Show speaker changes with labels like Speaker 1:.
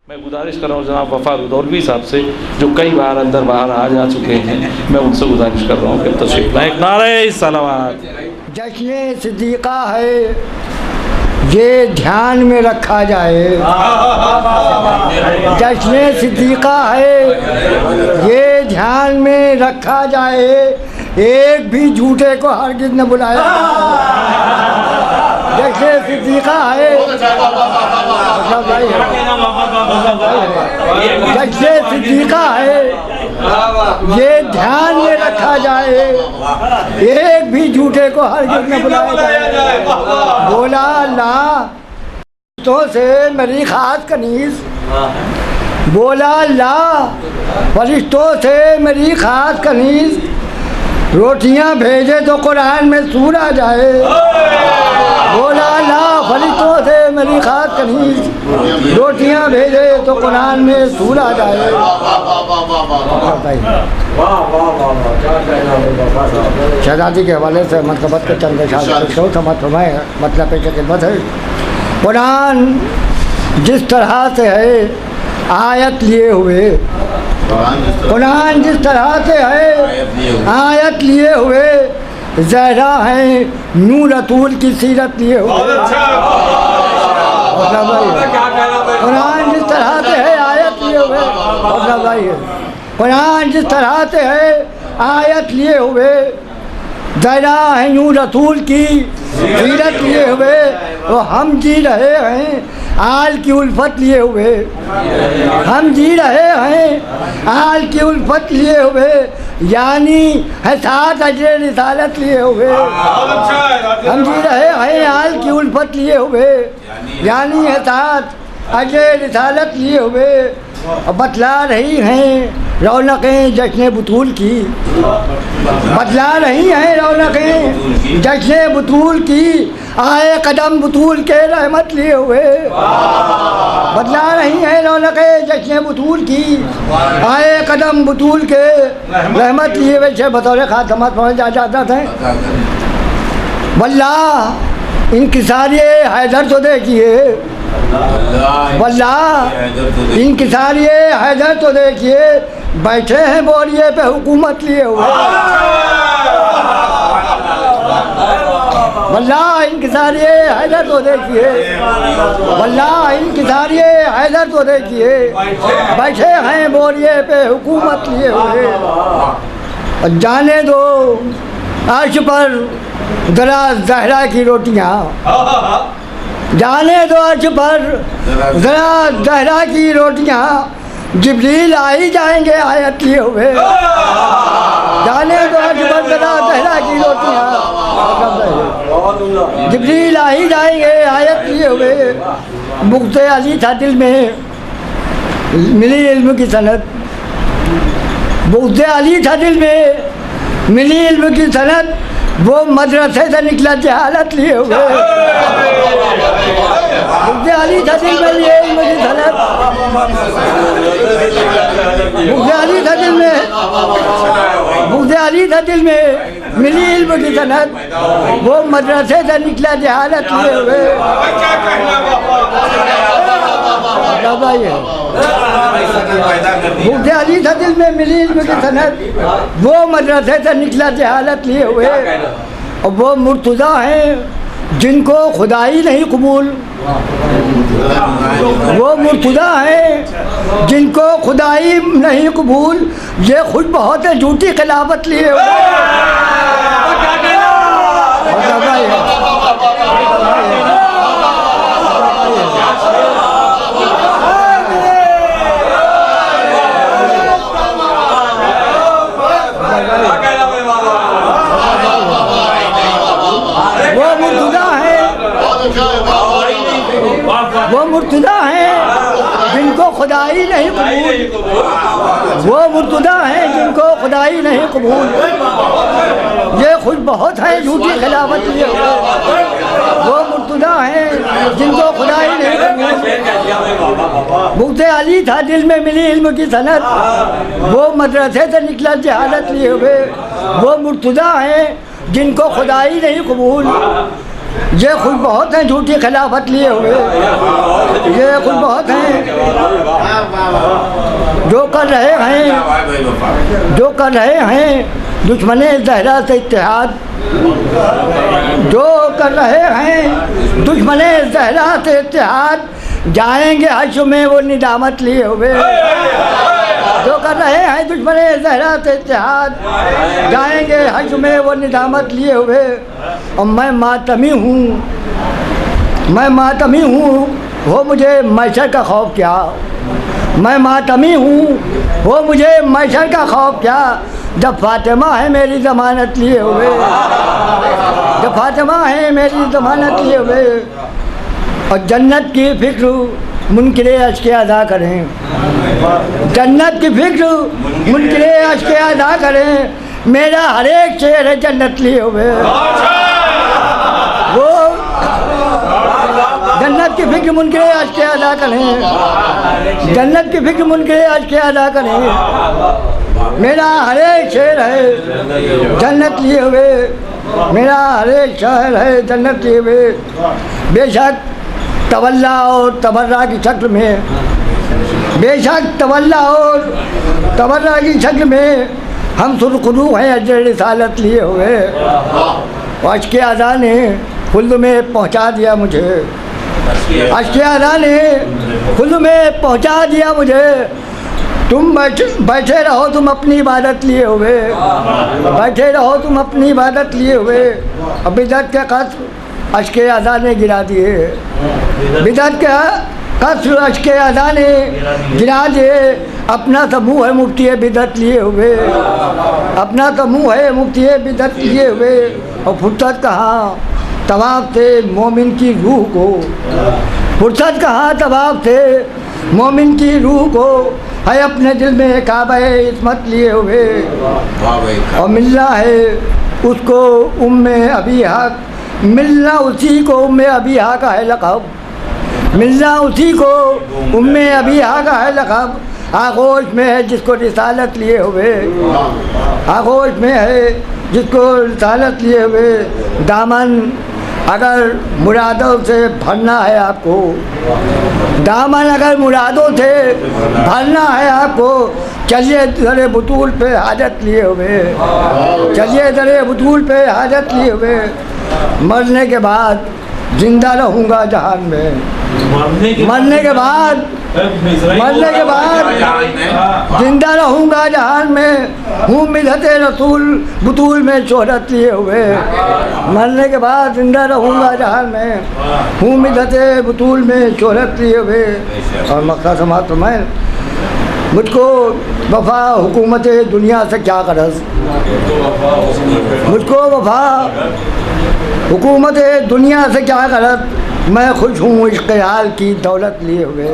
Speaker 1: मैं गुजारिश कर रहा हूँ जनाब वफा रुदौलवी साहब से, जो कई बार अंदर बाहर आ जा चुके हैं, मैं उनसे गुजारिश कर रहा हूँ कि तशरीफ लाएं। नारे सलावत।
Speaker 2: जश्न सिद्दीक़ा है, ये ध्यान में रखा जाए। जश्न सिद्दीक़ा है, ये ध्यान में रखा जाए। एक भी झूठे को हरगिज़ न बुलाया। जश्न सिद्दीक़ा है, जश्न सिद्दीक़ा है, ये ध्यान में रखा जाए। एक भी झूठे को हरगिज़ न बुलाया जाए। बोला अल्लाह तो से मेरी खास कनीज़, बोला अल्लाह फरिश्तों से मेरी खास कनीज़, रोटियां भेजे तो कुरान में सूर आ जाए। बोला अल्लाह फरिश्तों से मेरी खास कनीज़, रोटियां भेजे तो कुरान में सूर आ जाए। शहजादी के हवाले से मतलबत के चंद मतलब की खिदमत है। कुरान जिस तरह से है आयत लिए हुए, कुरान जिस तरह से है आयत लिए हुए, ज़हरा है नूर रसूल की सीरत लिए हुए। कुरान जिस तरह से है आयत लिए हुए, कुरान जिस तरह से है आयत लिए हुए, ज़हरा है नूर रसूल की सीरत लिए हुए। वो हम जी रहे हैं आल की उल्फत लिए हुए, हम जी रहे हैं आल की उल्फत लिए हुए, यानी है साथ अजर रिसालत लिए हुए। हम जी रहे हैं आल की उल्फत लिए हुए, यानी है साथ अजर रिसालत लिए हुए। बतला रही हैं रौनकें जश्न बुतूल की, बतला रही हैं रौनकें जश्न बुतूल की, आए कदम बुतूल के रहमत लिए हुए। बतला रही हैं रौनकें जश्न बुतूल की, आए कदम बुतूल के रहमत लिए। वैसे बतौर खातमत पहुँच जाता था। वल्लाह इंकिसारिये हैदर तो देखिए, वल्लाह इंकिसारिये हैदर तो देखिए, बैठे हैं बोरिए पे हुकूमत लिए हुए। वल्लाह इंकिसारिये हैदर तो देखिए, वल्लाह इंकिसारिये हैदर तो देखिए, बैठे हैं बोरिए पे हुकूमत लिए हुए। जाने दो अर्श पर जरा ज़हरा की रोटियाँ, जाने दो अर्श पर जरा ज़हरा की रोटियाँ, जिब्रील आ ही जाएंगे आयत लिए हुए। जाने दो अर्श पर जरा ज़हरा की रोटियाँ, जिब्रील आ ही जाएंगे आयत लिए हुए। मुक्ते अली था दिल में मिली इल्म की सनत, मुक्ते अली था दिल में मिली इल्म की सनत, वो मदरसे से निकला जहालत लिए हुए। मुझे अली था दिल में लिए इल्म की सनत, मुझे अली था दिल में, मुझे अली था दिल में मिली इल्म की सनत, वो मदरसे से निकला जहालत लिए हुए। मुझे अली था दिल में मिली इल्म की सनत, वो मदरसे से निकला जहालत लिए हुए। और वो मुर्तज़ा हैं जिनको खुदाई नहीं कबूल, वो मुर्तज़ा हैं जिनको खुदाई नहीं कबूल, ये खुद बहुत है झूठी खिलाफत लिए हुए। वो मुर्तज़ा हैं जिनको खुदाई नहीं कबूल, वो मुर्तज़ा हैं जिनको खुदाई नहीं कबूल, ये खुद बहुत है झूठी खिलाफत लिए हुए। वो मुर्तज़ा हैं जिनको खुदाई नहीं कबूल। मुक्ते अली था दिल में मिली इल्म की सनत, वो मदरसे से निकला जहालत लिए हुए। वो मुर्तज़ा हैं जिनको खुदाई नहीं कबूल, ये खुद बहुत हैं झूठी खिलाफत लिए हुए, ये खुद बहुत हैं कर रहे हैं दुश्मने ज़हरा से इत्तेहाद, जो कर रहे हैं दुश्मने ज़हरा से इत्तेहाद, जाएंगे हश्र में वो निदामत लिए हुए। जो कर रहे हैं दुश्मने ज़हरा से इत्तेहाद, जाएंगे हश्र में वो निदामत लिए हुए। और मैं मातमी हूँ हो मुझे मैशर का खौफ क्या, मैं मातमी हूँ हो मुझे मैशर का खौफ क्या, जब फातिमा है मेरी ज़मानत लिए हुए, जब फातिमा है मेरी ज़मानत लिए हुए। और जन्नत की फ़िक्र मुनकिरे अश्के अदा करें, जन्नत की फ़िक्र मुनकिरे अश्के अदा करें, मेरा हर एक शेर है जन्नत लिए हुए। वो जन्नत की फ़िक्र मुनकिरे अश्के अदा करें, जन्नत की फ़िक्र मुनकिरे अश्के अदा करें, मेरा हर एक शेर है जन्नत लिए हुए, मेरा हर एक शहर है जन्नत लिए हुए। बेशक तवल्ला और तबर्रा की शक्ल में, बेशक तवल्ला और तबर्रा की शक्ल में हम सुरखरू हैं अजर रिसालत लिए हुए। अश्के अज़ा ने खुल्द में पहुँचा दिया मुझे, अश्के अज़ा ने खुल्द में पहुँचा दिया मुझे। तुम बैठे रहो तुम अपनी इबादत लिए हुए, बैठे रहो तुम अपनी इबादत लिए हुए। अब बिदअत के कस्र अश्के अज़ा ने गिरा दिए, बिदअत के कस्र अश्के अज़ा ने गिरा दिए। अपना समूह है मुफ्ती बिदअत लिए हुए, अपना समूह है मुफ्ती बिदअत लिए हुए। और फुर्सत कहाँ तवाफ़ से मोमिन की रूह को, फुर्सत कहाँ तवाफ़ से मोमिन की रूह को, है अपने दिल में काबा इस्मत लिए हुए। और मिलना है उसको उम्मे अबी हक, मिलना उसी को उम्मे अबी हक का है लक़ब, मिलना उसी को उम्मे अबी हक का है लक़ब। आगोश में है जिसको रिसालत लिए हुए, आगोश में है जिसको रिसालत लिए हुए। दामन अगर मुरादों से भरना है आपको, दामन अगर मुरादों से भरना है आपको, चलिए दरे बुतूल पे हाजत लिए हुए, चलिए दरे बुतूल पे हाजत लिए हुए। मरने के बाद जिंदा रहूँगा जहान में, मरने के बाद जिंदा रहूँगा जहान में। हूँ मिलते रसूल बुतूल में शोहरत लिए हुए, मरने के बाद जिंदा रहूँगा जहान में। हूँ मिलते बुतूल में शोहरत लिए हुए। और मक्का समात मैं मुझको वफा हुकूमत दुनिया से क्या गरज, मुझको वफा हुकूमत दुनिया से क्या गरज, मैं खुश हूँ इश्क़ हाल की दौलत लिए हुए।